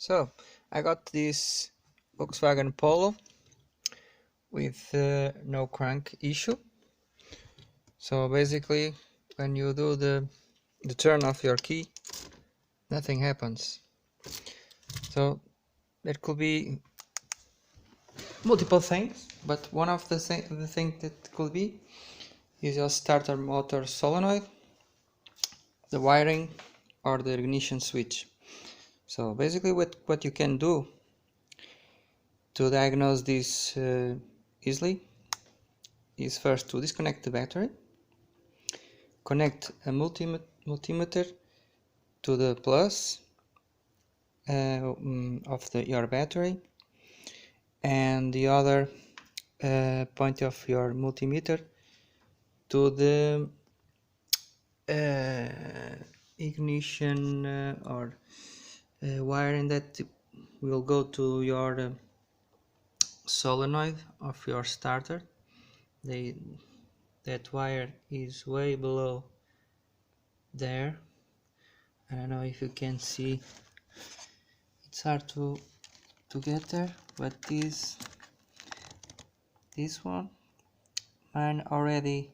So I got this Volkswagen Polo with no crank issue. So basically when you do the turn of your key, nothing happens. So there could be multiple things, but one of the thing that could be is your starter motor solenoid, the wiring, or the ignition switch. So basically what you can do to diagnose this easily is first to disconnect the battery, connect a multimeter to the plus of your battery, and the other point of your multimeter to the ignition or wiring that will go to your solenoid of your starter. That wire is way below there. I don't know if you can see, it's hard to get there, but this one, mine already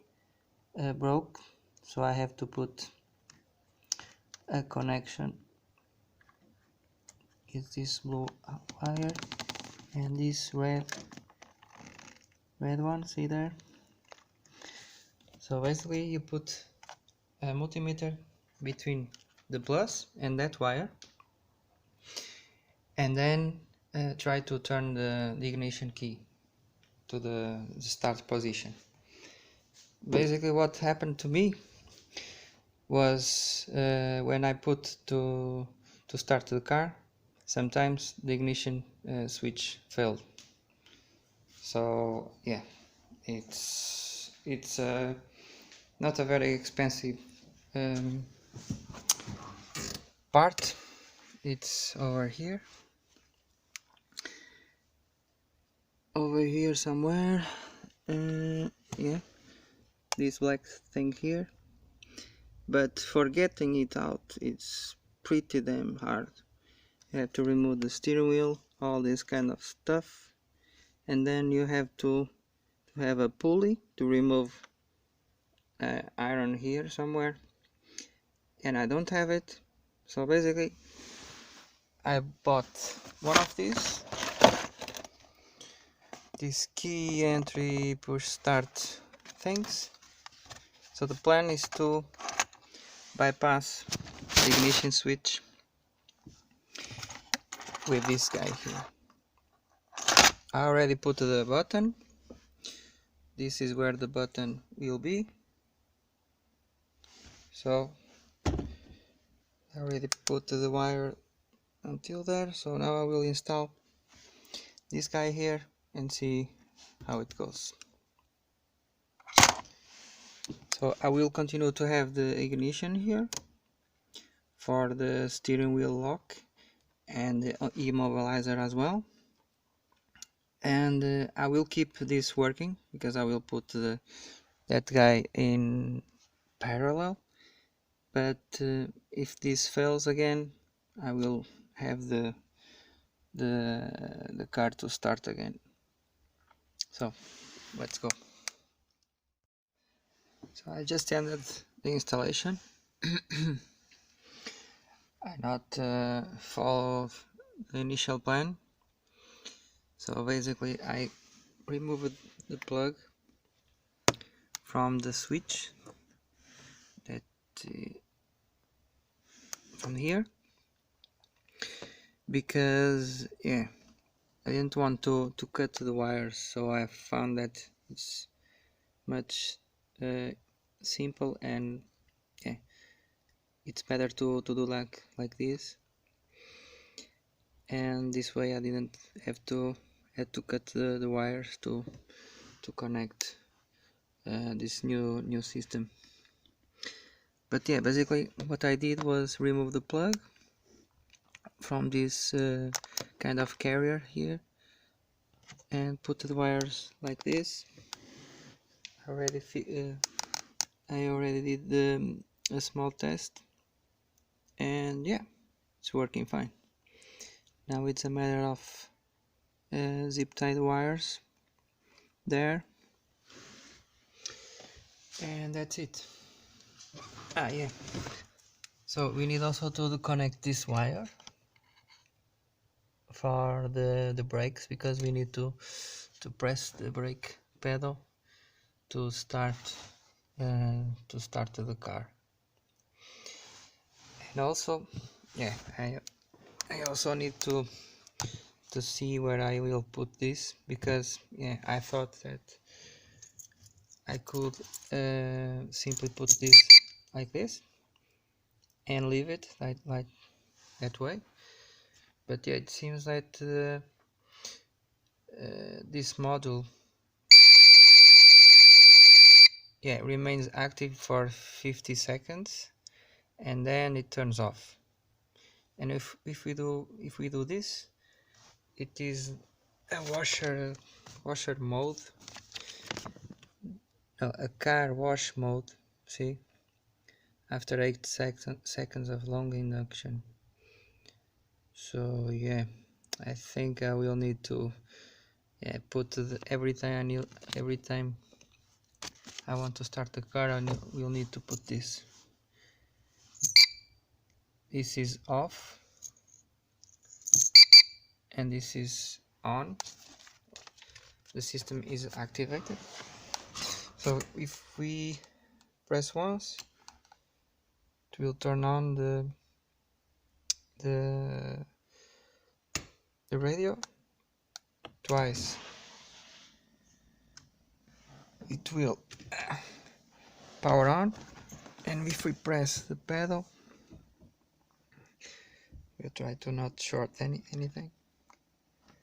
broke, so I have to put a connection. Is this blue wire and this red one, see there? So basically you put a multimeter between the plus and that wire, and then try to turn the ignition key to the start position. Basically what happened to me was when I put to start the car, sometimes the ignition switch failed. So yeah, it's not a very expensive part. It's over here somewhere. Yeah, this black thing here, but for getting it out it's pretty damn hard. You have to remove the steering wheel, all this kind of stuff, and then you have to have a pulley to remove iron here somewhere, and I don't have it. So basically I bought one of these key entry push start things. So the plan is to bypass the ignition switch with this guy here. I already put the button. This is where the button will be. So I already put the wire until there. So now I will install this guy here and see how it goes. So I will continue to have the ignition here for the steering wheel lock and the immobilizer as well, and I will keep this working because I will put that guy in parallel, but if this fails again I will have the car to start again. So let's go. So I just ended the installation. I not followed the initial plan. So basically I removed the plug from the switch that from here, because yeah, I didn't want to cut the wires, so I found that it's much simple, and yeah, it's better to do like this, and this way I didn't have to cut the wires to connect this new system. But yeah, basically what I did was remove the plug from this kind of carrier here and put the wires like this. I already did a small test, and yeah, it's working fine. Now it's a matter of zip tied wires there, and that's it. Yeah, so we need also to connect this wire for the brakes, because we need to press the brake pedal to start the car. And also, yeah, I also need to see where I will put this, because yeah, I thought that I could simply put this like this and leave it like that way, but yeah, it seems that this module, yeah, remains active for 50 seconds and then it turns off. And if we do this, it is a washer mode, no, a car wash mode. See, after 8 seconds of long induction. So yeah, I think I will need to put every time I want to start the car, we'll need to put this. This is off and this is on. The system is activated. So if we press once, it will turn on the radio. Twice, it will power on, and if we press the pedal, we'll try to not short anything,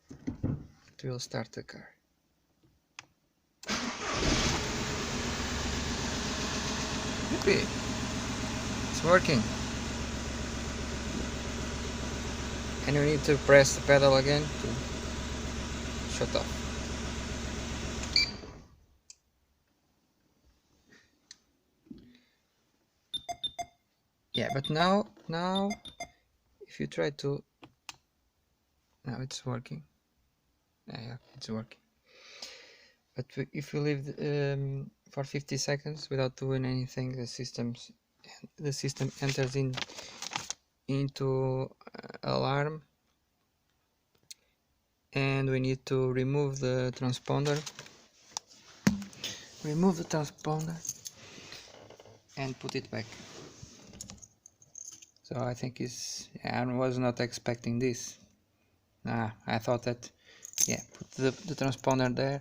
it will start the car. Yippee! It's working. And we need to press the pedal again to shut off. Yeah, but now if you try to, now it's working. Yeah, it's working. But if you leave for 50 seconds without doing anything, the system enters into alarm, and we need to remove the transponder. Remove the transponder and put it back. So I think I was not expecting this. I thought that, yeah, put the transponder there,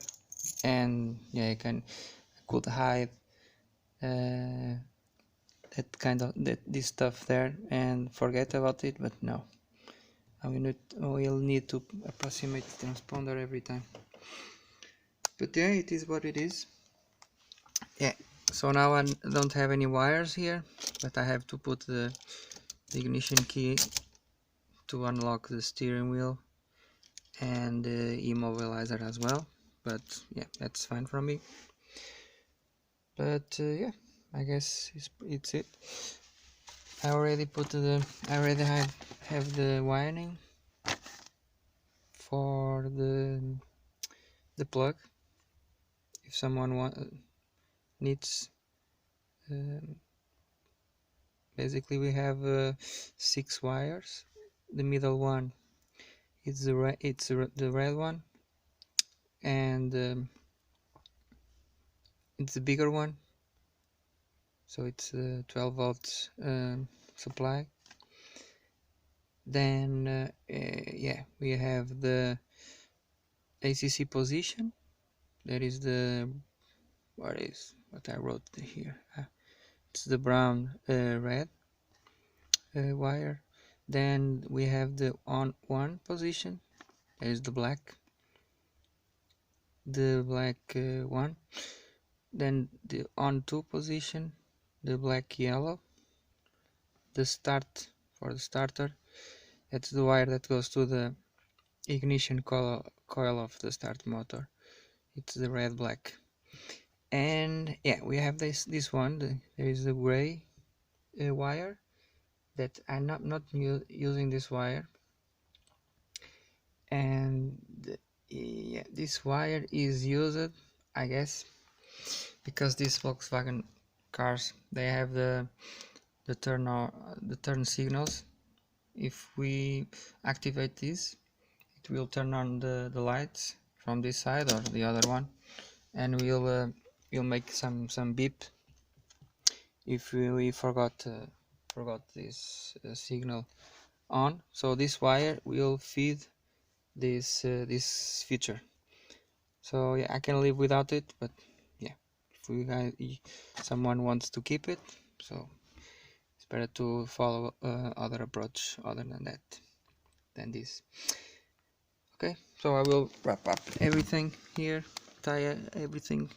and yeah, I could hide this stuff there and forget about it, but no. We'll need to approximate the transponder every time. But yeah, it is what it is. Yeah, so now I don't have any wires here, but I have to put the ignition key to unlock the steering wheel and the immobilizer as well. But yeah, that's fine for me. But yeah, I guess it's it. I already have the wiring for the plug. If someone needs, basically we have 6 wires. The middle one is the red one, and it's the bigger one, so it's a 12 volts supply. Then yeah, we have the ACC position. That is what I wrote here. It's the brown red wire. Then we have the on 1 position. That is the black one. Then the on 2 position, the black yellow. The start for the starter, that's the wire that goes to the ignition coil of the start motor. It's the red black. And yeah, we have this one. There is the gray wire that I'm not using this wire. and yeah, this wire is used, I guess, because these Volkswagen cars, they have the turn signals. If we activate this, it will turn on the lights from this side or the other one, and we'll make some beep if we forgot this signal on. So this wire will feed this feature. So yeah, I can live without it, but yeah, if someone wants to keep it, so it's better to follow other approach other than this. Okay, so I will wrap up everything here, tie everything,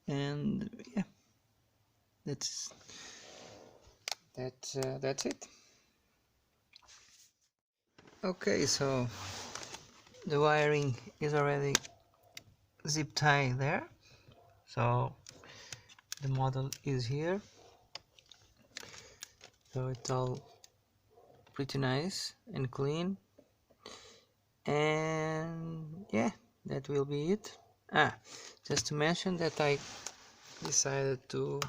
and yeah, that's it. Okay, so the wiring is already zip tie there, so the model is here, so it's all pretty nice and clean, and yeah, that will be it. Just to mention that I decided to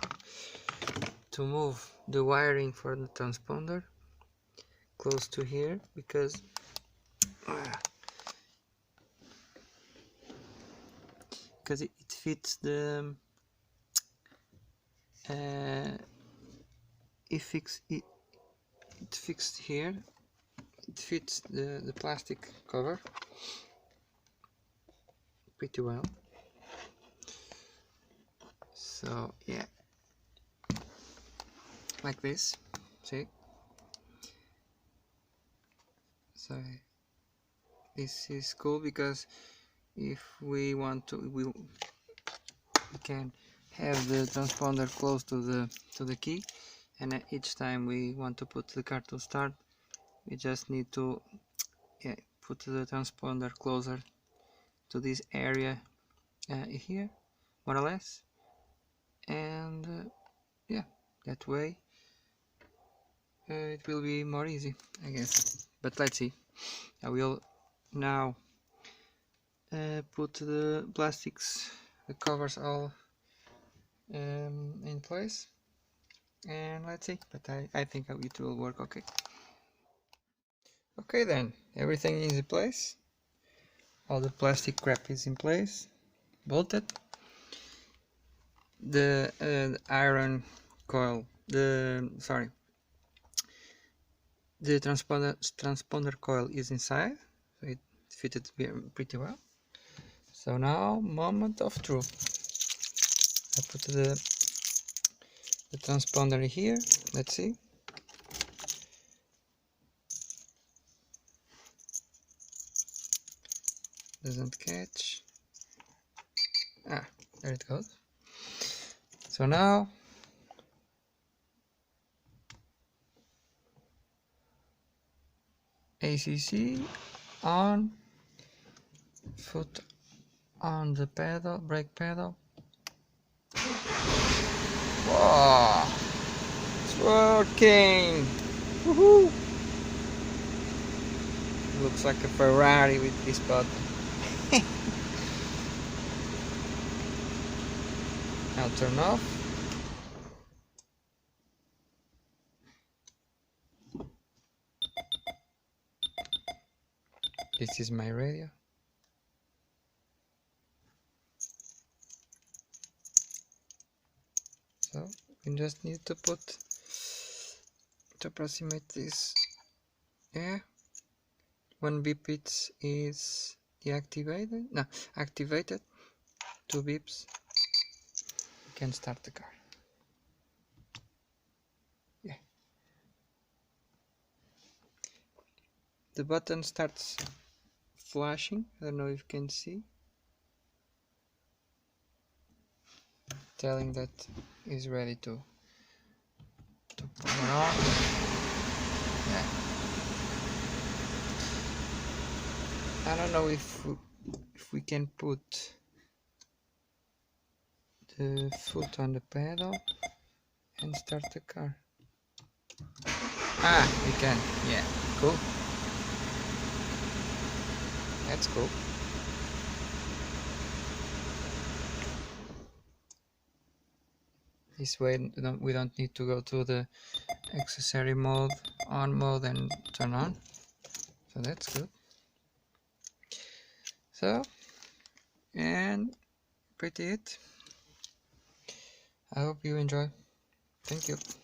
move the wiring for the transponder close to here because it fits the it fixed here. It fits the plastic cover pretty well. So yeah, like this. See? So this is cool because if we want to, we can have the transponder close to the key, and each time we want to put the car to start, we just need to put the transponder closer to this area here, more or less, and yeah, that way it will be more easy, I guess. But let's see. I will now put the plastics, the covers all in place, and let's see. But I think it will work okay. Okay then, everything is in place. All the plastic wrap is in place, bolted. The iron coil, the transponder coil is inside, so it fitted pretty well. So now, moment of truth. I put the transponder here. Let's see. Doesn't catch. There it goes. So now ACC on, foot on the pedal, brake pedal. Wow, it's working! Woohoo! Looks like a Ferrari with this button. Now turn off. This is my radio. So we just need to approximate this. Yeah. One beep is deactivated. No, activated. 2 beeps. You can start the car. Yeah. The button starts flashing. I don't know if you can see. Telling that is ready to power on. Yeah. I don't know if we can put the foot on the pedal and start the car. We can. Yeah, cool. That's cool. This way we don't need to go to the accessory mode, on mode, and turn on. So that's good. So, and pretty it. I hope you enjoy. Thank you.